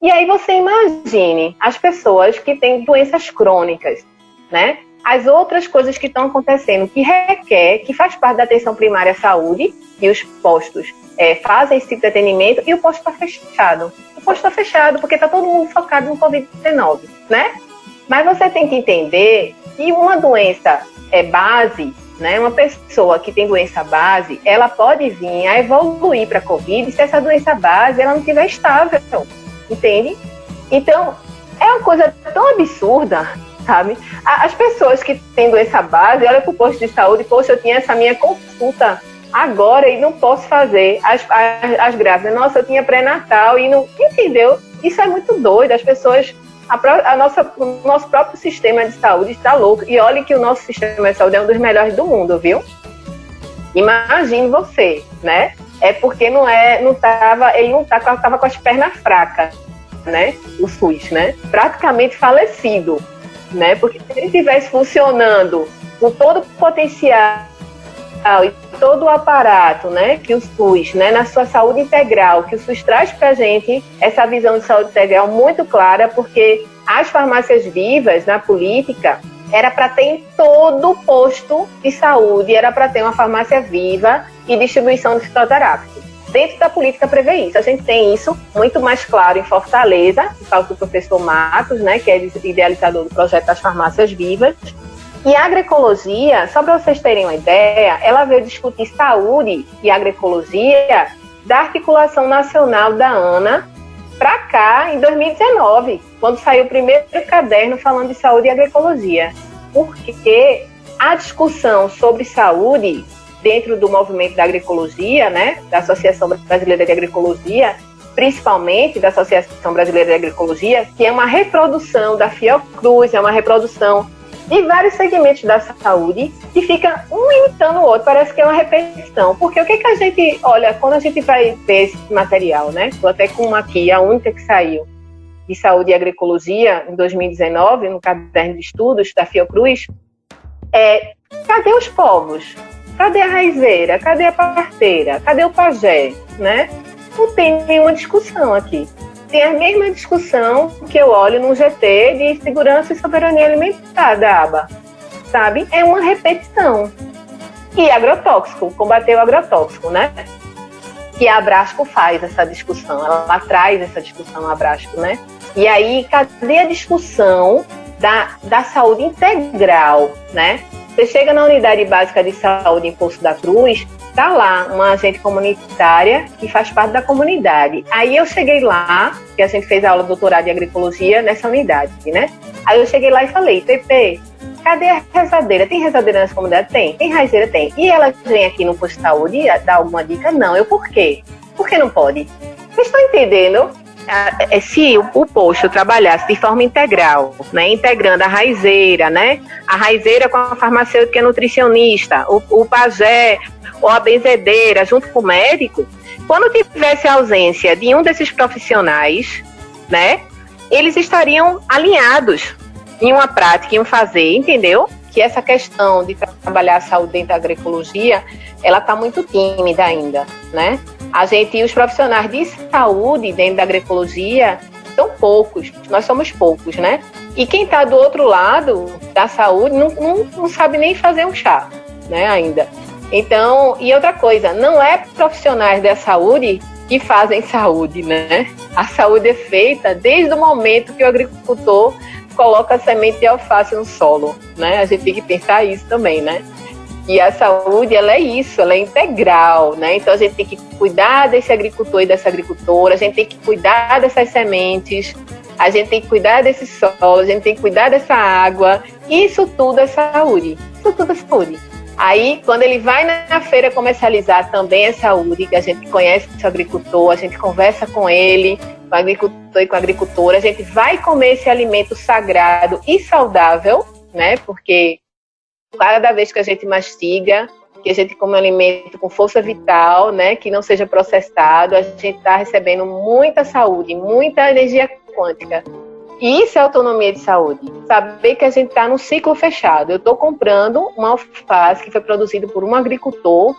E aí você imagine as pessoas que têm doenças crônicas, né? As outras coisas que estão acontecendo, que faz parte da atenção primária à saúde, e os postos fazem esse tipo de atendimento, e o posto está fechado. O posto está fechado porque está todo mundo focado no Covid-19, né? Mas você tem que entender que uma doença base, né? Uma pessoa que tem doença base, ela pode vir a evoluir para a Covid se essa doença base ela não estiver estável. Entende? Então, é uma coisa tão absurda, sabe? As pessoas que têm doença base, olham para o posto de saúde, poxa, eu tinha essa minha consulta agora e não posso fazer. As grávidas, nossa, eu tinha pré-natal e não... Entendeu? Isso é muito doido. As pessoas... O nosso próprio sistema de saúde está louco. E olha que o nosso sistema de saúde é um dos melhores do mundo, viu? Imagine você, né? É porque ele não estava com as pernas fracas, né? O SUS, né? Praticamente falecido, né? Porque se ele estivesse funcionando com todo o potencial e todo o aparato, né? Que o SUS, né? Na sua saúde integral, que o SUS traz pra gente essa visão de saúde integral muito clara, porque as farmácias vivas na política era para ter em todo posto de saúde, era para ter uma farmácia viva e distribuição de fitoterápico. Dentro da política prevê isso. A gente tem isso muito mais claro em Fortaleza, por causa do professor Matos, né, que é idealizador do projeto das farmácias vivas. E a agroecologia, só para vocês terem uma ideia, ela veio discutir saúde e agroecologia da articulação nacional da ANA para cá em 2019, quando saiu o primeiro caderno falando de saúde e agroecologia. Porque a discussão sobre saúde dentro do movimento da agroecologia, né, da Associação Brasileira de Agroecologia, principalmente da Associação Brasileira de Agroecologia, que é uma reprodução da Fiocruz, é uma reprodução de vários segmentos da saúde, e fica um imitando o outro, parece que é uma repetição. Porque o que a gente olha, quando a gente vai ver esse material, né? Estou até com uma aqui, a única que saiu de saúde e agroecologia em 2019, no caderno de estudos da Fiocruz, cadê os povos? Cadê a raizeira? Cadê a parteira? Cadê o pajé? Né? Não tem nenhuma discussão aqui. Tem a mesma discussão que eu olho no GT de segurança e soberania alimentar da aba, sabe? É uma repetição. E agrotóxico, combater o agrotóxico, né? Que a Abrasco faz essa discussão, ela traz essa discussão, a Abrasco, né? E aí, cadê a discussão da saúde integral, né? Você chega na unidade básica de saúde em Poço da Cruz, tá lá uma agente comunitária que faz parte da comunidade. Aí eu cheguei lá, que a gente fez a aula de doutorado em agroecologia nessa unidade, né? Aí eu cheguei lá e falei, Pepe, cadê a rezadeira? Tem rezadeira nessa comunidade? Tem raizeira? Tem. E ela vem aqui no posto de saúde dar alguma dica? Não. Eu, por quê? Por que não pode? Vocês estão entendendo? Se o posto trabalhasse de forma integral, né, integrando a raizeira, né, a raizeira com a farmacêutica e a nutricionista, o pajé ou a benzedeira junto com o médico, quando tivesse a ausência de um desses profissionais, né, eles estariam alinhados em uma prática, em um fazer, entendeu? que essa questão de trabalhar a saúde dentro da agroecologia, ela está muito tímida ainda, né? Os profissionais de saúde dentro da agroecologia são poucos, nós somos poucos, né? E quem está do outro lado da saúde não sabe nem fazer um chá, né, ainda. Então, e outra coisa, não é profissionais da saúde que fazem saúde, né? A saúde é feita desde o momento que o agricultor coloca a semente de alface no solo, né? A gente tem que pensar isso também, né? E a saúde, ela é isso, ela é integral, né? Então a gente tem que cuidar desse agricultor e dessa agricultora, a gente tem que cuidar dessas sementes, a gente tem que cuidar desse solo, a gente tem que cuidar dessa água. Isso tudo é saúde, isso tudo é saúde. Aí, quando ele vai na feira comercializar, também é saúde, que a gente conhece o agricultor, a gente conversa com ele, com o agricultor e com a agricultora, a gente vai comer esse alimento sagrado e saudável, né? Porque cada vez que a gente mastiga, que a gente come um alimento com força vital, né? Que não seja processado, a gente está recebendo muita saúde, muita energia quântica. E isso é autonomia de saúde. Saber que a gente está num ciclo fechado. Eu estou comprando uma alface que foi produzida por um agricultor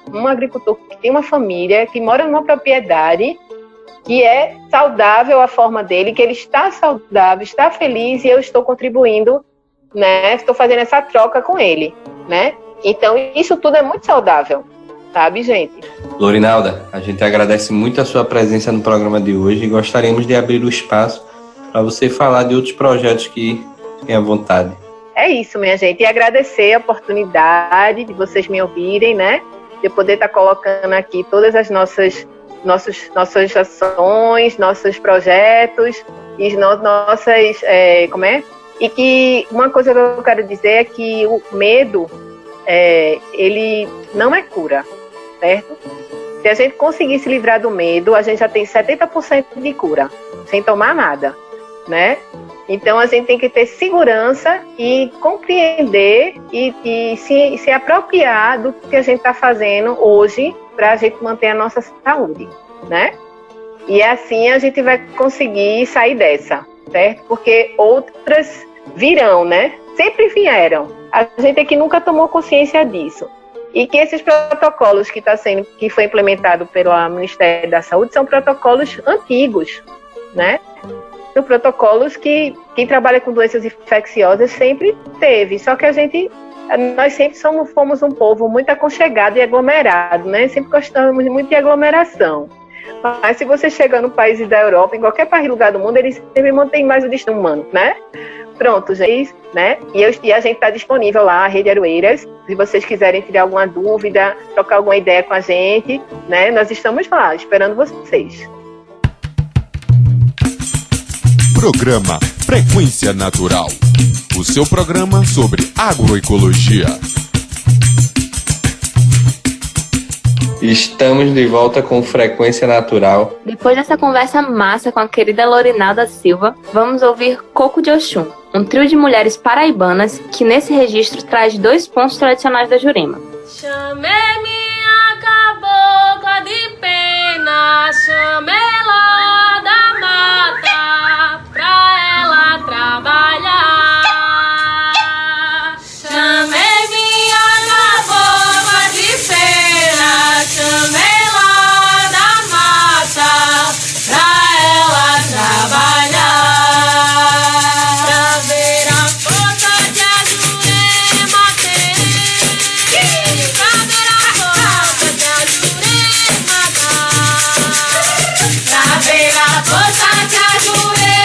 que tem uma família, que mora numa propriedade, que é saudável a forma dele, que ele está saudável, está feliz e eu estou contribuindo, né? Estou fazendo essa troca com ele, né? Então, isso tudo é muito saudável, sabe, gente? Lorinalda, a gente agradece muito a sua presença no programa de hoje e gostaríamos de abrir o espaço para você falar de outros projetos que tem à vontade. É isso, minha gente. E agradecer a oportunidade de vocês me ouvirem, né? De eu poder estar colocando aqui todas as nossas ações, nossos projetos e nossas... E que uma coisa que eu quero dizer é que o medo, ele não é cura, certo? Se a gente conseguir se livrar do medo, a gente já tem 70% de cura, sem tomar nada, né? Então a gente tem que ter segurança e compreender e se apropriar do que a gente está fazendo hoje para a gente manter a nossa saúde, né? E assim a gente vai conseguir sair dessa, certo? Porque outras virão, né? Sempre vieram. A gente é que nunca tomou consciência disso. E que esses protocolos que foi implementado pelo Ministério da Saúde são protocolos antigos, né? São protocolos que quem trabalha com doenças infecciosas sempre teve, só que nós sempre fomos um povo muito aconchegado e aglomerado, né? Sempre gostamos muito de aglomeração. Mas se você chega no país da Europa, em qualquer lugar do mundo, eles sempre mantêm mais o destino humano, né? Pronto, gente, né? E a gente está disponível lá, a Rede Aroeiras. Se vocês quiserem tirar alguma dúvida, trocar alguma ideia com a gente, né? Nós estamos lá, esperando vocês. Programa Frequência Natural, o seu programa sobre agroecologia. Estamos de volta com Frequência Natural. Depois dessa conversa massa com a querida Lorinalda Silva, vamos ouvir Coco de Oxum, um trio de mulheres paraibanas que nesse registro traz 2 pontos tradicionais da Jurema. Chamei minha cabocla de pena, chamei ela da mata pra ela trabalhar. Chamei minha cabocla de pena, chamei ela da mata pra ela trabalhar. Pra ver a força que a Jurema tem, pra ver a força que a Jurema dá, pra ver a força que a Jurema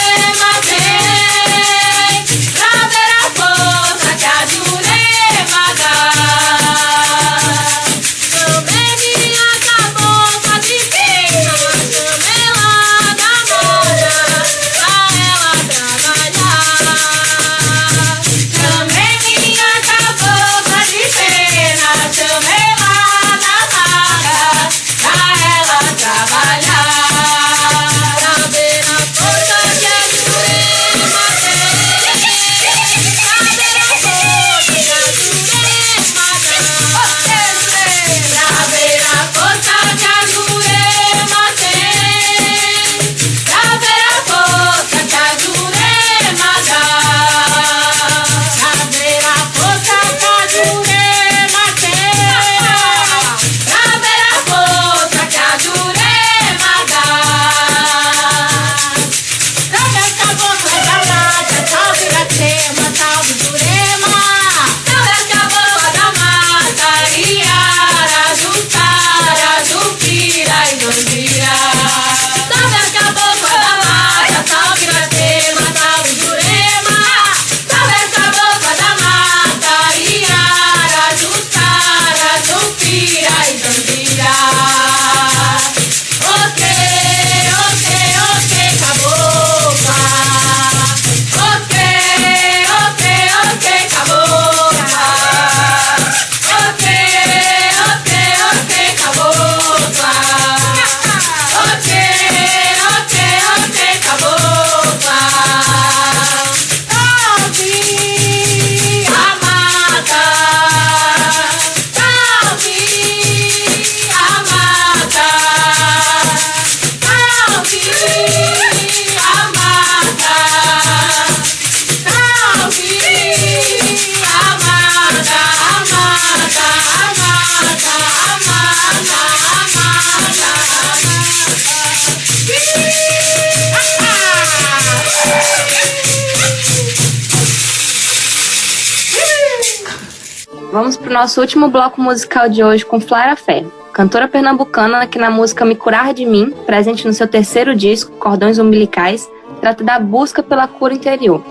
Vamos para o nosso último bloco musical de hoje com Flara Ferro, cantora pernambucana que na música Me Curar de Mim, presente no seu terceiro disco, Cordões Umbilicais, trata da busca pela cura interior.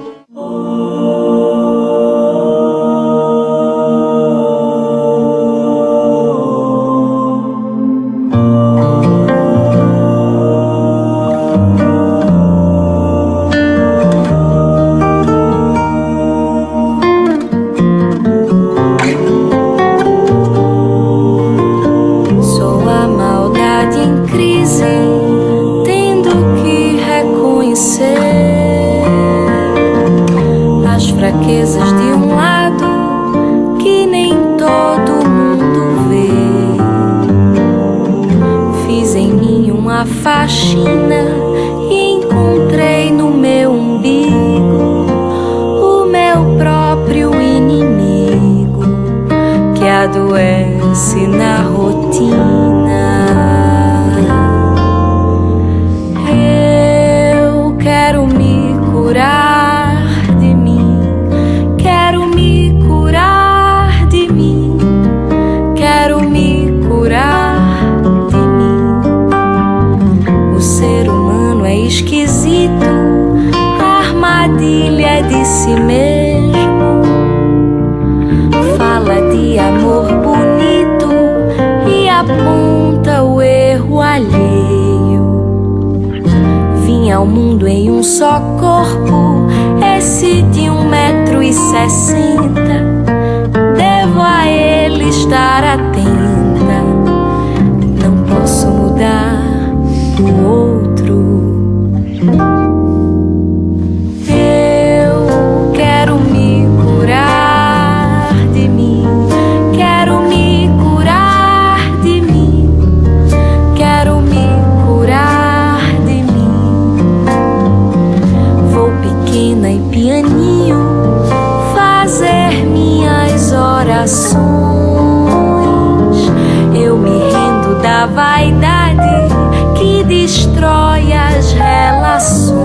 Faxina e encontrei no meu umbigo o meu próprio inimigo que adoece na rotina. Eu quero me curar de mim, quero me curar de mim, quero me curar. Esquisito, armadilha de si mesmo, fala de amor bonito e aponta o erro alheio. Vim ao mundo em um só corpo, esse de 1,60 m, devo a ele estar atenta, não posso mudar o outro. Eu quero me curar de mim, quero me curar de mim, quero me curar de mim. Vou pequena e pianinho fazer minhas orações. Eu me rendo da vaidade que destrói as relações.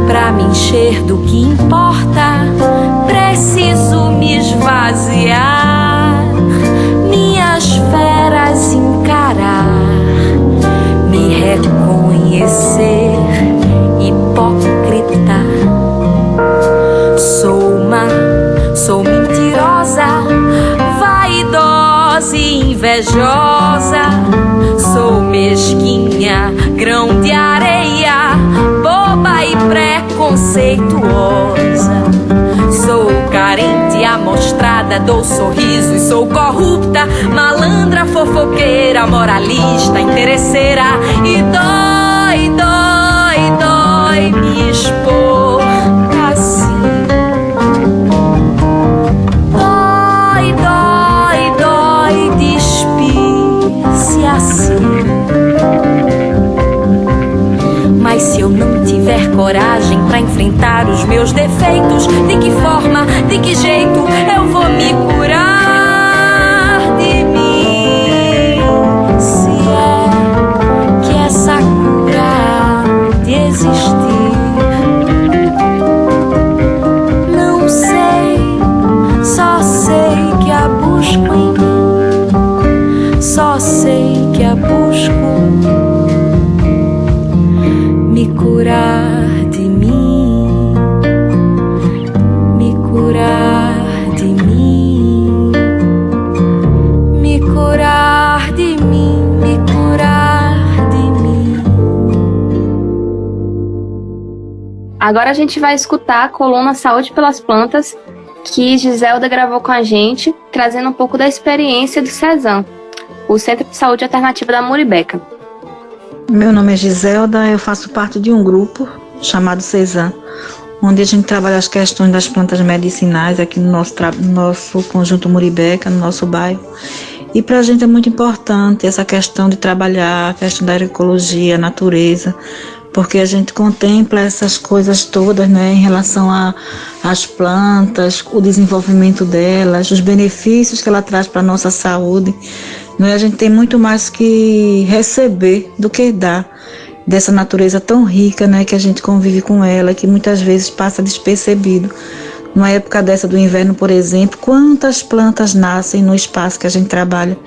Pra me encher do que importa, preciso me esvaziar, minhas feras encarar, me reconhecer hipócrita. Sou mentirosa, vaidosa e invejosa. Sou mesquinha, grão de areia, boba e preconceituosa. Sou carente, amostrada, dou sorriso e sou corrupta, malandra, fofoqueira, moralista, interesseira. E dói, dói, dói me expor assim. Dói, dói, dói despir-se assim. Mas se eu não tiver coragem pra enfrentar os meus defeitos, de que forma, de que jeito eu vou me curar de mim? Se é que essa cura há de existir, não sei, só sei que a busco em mim, só sei que a busco. Me curar de mim, me curar de mim, me curar de mim, me curar de mim. Agora a gente vai escutar a coluna Saúde pelas Plantas, que Giselda gravou com a gente, trazendo um pouco da experiência do CESAM, o Centro de Saúde Alternativa da Muribeca. Meu nome é Giselda, eu faço parte de um grupo chamado CESAM, onde a gente trabalha as questões das plantas medicinais aqui no nosso conjunto Muribeca, no nosso bairro. E para a gente é muito importante essa questão de trabalhar a questão da agroecologia, a natureza, porque a gente contempla essas coisas todas, né, em relação às plantas, o desenvolvimento delas, os benefícios que ela traz para a nossa saúde. A gente tem muito mais que receber do que dar dessa natureza tão rica, né, que a gente convive com ela, que muitas vezes passa despercebido Numa época dessa do inverno, por exemplo, quantas plantas nascem no espaço que a gente trabalha?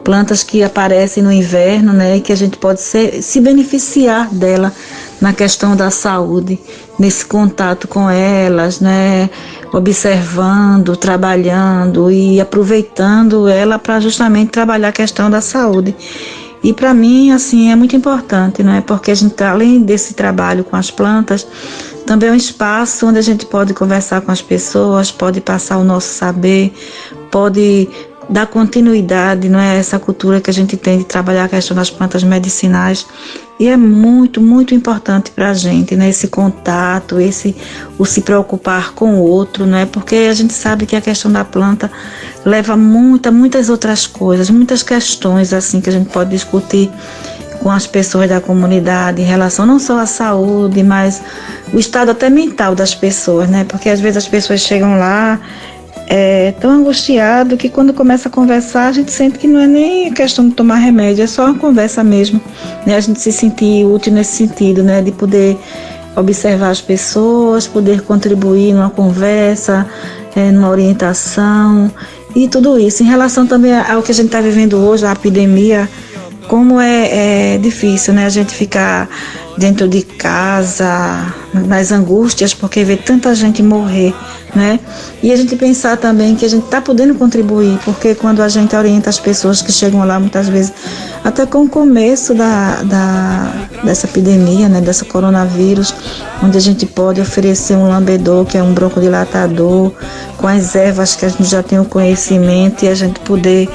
Plantas que aparecem no inverno, né, e que a gente pode se beneficiar dela na questão da saúde, nesse contato com elas, né, observando, trabalhando e aproveitando ela para justamente trabalhar a questão da saúde. E para mim, assim, é muito importante, né, porque a gente, além desse trabalho com as plantas, também é um espaço onde a gente pode conversar com as pessoas, pode passar o nosso saber, pode dar continuidade, não é, essa cultura que a gente tem de trabalhar a questão das plantas medicinais. E é muito, muito importante para a gente, né, esse contato, o se preocupar com o outro, né, porque a gente sabe que a questão da planta leva muitas outras coisas, muitas questões assim que a gente pode discutir com as pessoas da comunidade em relação não só à saúde, mas o estado até mental das pessoas, né? Porque às vezes as pessoas chegam lá tão angustiado que quando começa a conversar a gente sente que não é nem questão de tomar remédio, é só uma conversa mesmo, né? A gente se sentir útil nesse sentido, né? De poder observar as pessoas, poder contribuir numa conversa, numa orientação e tudo isso. Em relação também ao que a gente está vivendo hoje, a epidemia, como é difícil, né, a gente ficar dentro de casa, nas angústias, porque vê tanta gente morrer, né? E a gente pensar também que a gente está podendo contribuir, porque quando a gente orienta as pessoas que chegam lá, muitas vezes, até com o começo dessa epidemia, né, dessa coronavírus, onde a gente pode oferecer um lambedor, que é um broncodilatador, com as ervas que a gente já tem o conhecimento, e a gente poder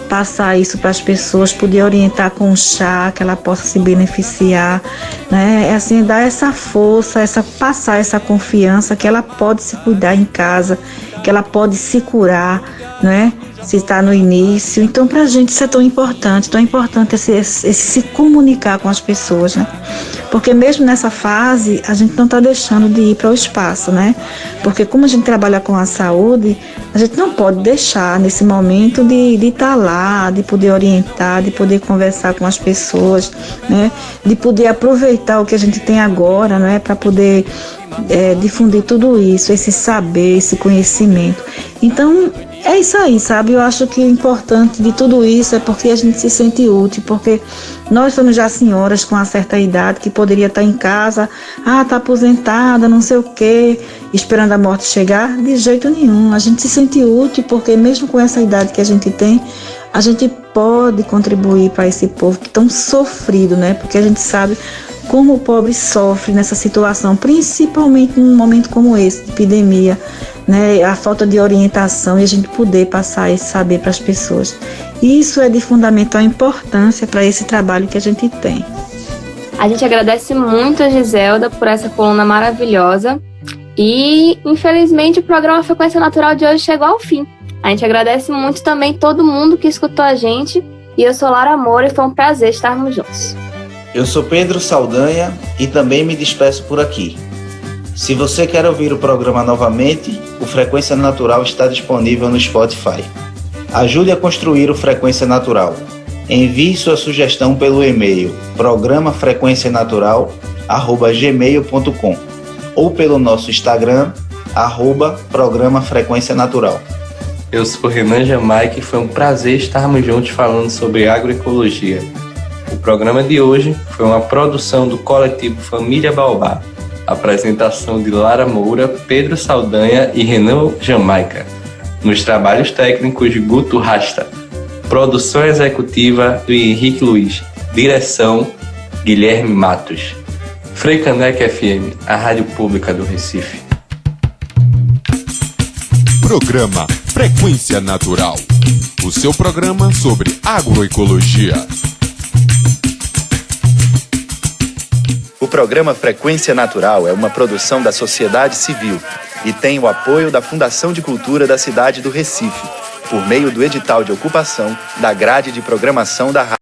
passar isso para as pessoas, poder orientar com chá, que ela possa se beneficiar, né? É assim, dar essa força, passar essa confiança que ela pode se cuidar em casa, que ela pode se curar, né? Se está no início. Então, para a gente isso é tão importante esse se comunicar com as pessoas, né? Porque mesmo nessa fase, a gente não está deixando de ir para o espaço, né? Porque como a gente trabalha com a saúde, a gente não pode deixar nesse momento de estar lá, de poder orientar, de poder conversar com as pessoas, né? De poder aproveitar o que a gente tem agora, né? Para poder difundir tudo isso, esse saber, esse conhecimento. Então, é isso aí, sabe? Eu acho que o importante de tudo isso é porque a gente se sente útil, porque nós somos já senhoras com uma certa idade que poderia estar em casa, tá aposentada, não sei o quê, esperando a morte chegar. De jeito nenhum, a gente se sente útil porque mesmo com essa idade que a gente tem, a gente pode contribuir para esse povo que tão sofrido, né? Porque a gente sabe como o pobre sofre nessa situação, principalmente num momento como esse, de epidemia, né? A falta de orientação e a gente poder passar esse saber para as pessoas. Isso é de fundamental importância para esse trabalho que a gente tem. A gente agradece muito a Giselda por essa coluna maravilhosa e, infelizmente, o programa Frequência Natural de hoje chegou ao fim. A gente agradece muito também todo mundo que escutou a gente e eu sou Lara Moura e foi um prazer estarmos juntos. Eu sou Pedro Saldanha e também me despeço por aqui. Se você quer ouvir o programa novamente, o Frequência Natural está disponível no Spotify. Ajude a construir o Frequência Natural. Envie sua sugestão pelo e-mail programafrequencianatural@gmail.com ou pelo nosso Instagram, @programa Frequência Natural. Eu sou Renan Jamaica e foi um prazer estarmos juntos falando sobre agroecologia. O programa de hoje foi uma produção do coletivo Família Baobá. Apresentação de Lara Moura, Pedro Saldanha e Renan Jamaica. Nos trabalhos técnicos de Guto Rasta. Produção executiva do Henrique Luiz. Direção Guilherme Matos. Freicaneca FM, a rádio pública do Recife. Programa Frequência Natural. O seu programa sobre agroecologia. O programa Frequência Natural é uma produção da sociedade civil e tem o apoio da Fundação de Cultura da cidade do Recife, por meio do edital de ocupação da grade de programação da rádio.